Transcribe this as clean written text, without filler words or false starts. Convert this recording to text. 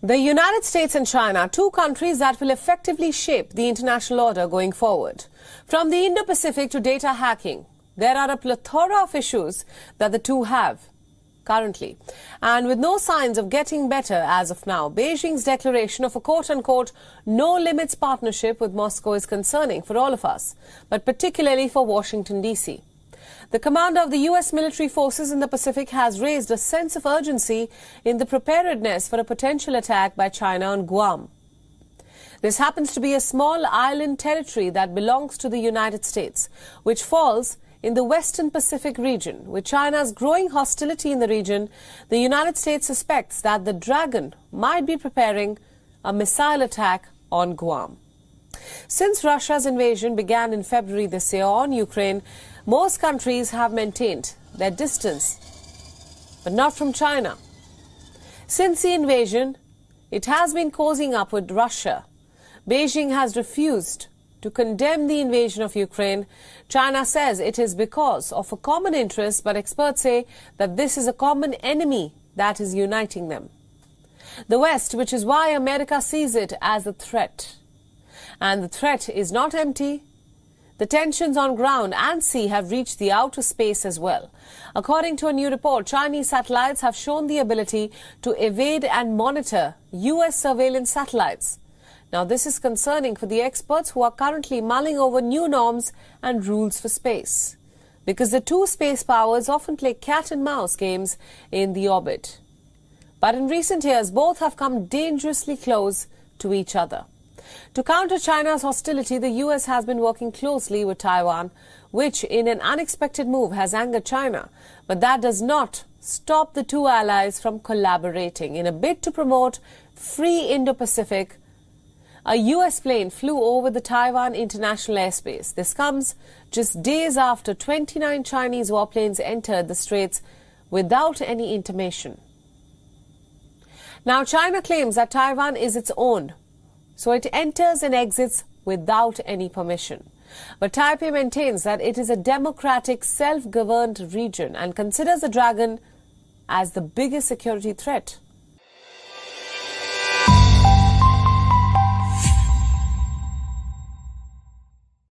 The United States and China, two countries that will effectively shape the international order going forward. From the Indo-Pacific to data hacking, there are a plethora of issues that the two have currently. And with no signs of getting better as of now, Beijing's declaration of a quote-unquote no-limits partnership with Moscow is concerning for all of us, but particularly for Washington, D.C. The commander of the U.S. military forces in the Pacific has raised a sense of urgency in the preparedness for a potential attack by China on Guam. This happens to be a small island territory that belongs to the United States, which falls in the Western Pacific region. With China's growing hostility in the region, the United States suspects that the Dragon might be preparing a missile attack on Guam. Since Russia's invasion began in February this year on Ukraine, most countries have maintained their distance, but not from China. Since the invasion, it has been cozying up with Russia. Beijing has refused to condemn the invasion of Ukraine. China says it is because of a common interest, but experts say that this is a common enemy that is uniting them. The West, which is why America sees it as a threat. And the threat is not empty. The tensions on ground and sea have reached the outer space as well. According to a new report, Chinese satellites have shown the ability to evade and monitor U.S. surveillance satellites. Now, this is concerning for the experts who are currently mulling over new norms and rules for space, because the two space powers often play cat and mouse games in the orbit. But in recent years, both have come dangerously close to each other. To counter China's hostility, the U.S. has been working closely with Taiwan, which in an unexpected move has angered China. But that does not stop the two allies from collaborating. In a bid to promote free Indo-Pacific, a U.S. plane flew over the Taiwan international airspace. This comes just days after 29 Chinese warplanes entered the straits without any intimation. Now, China claims that Taiwan is its own, so it enters and exits without any permission. But Taipei maintains that it is a democratic, self-governed region and considers the Dragon as the biggest security threat.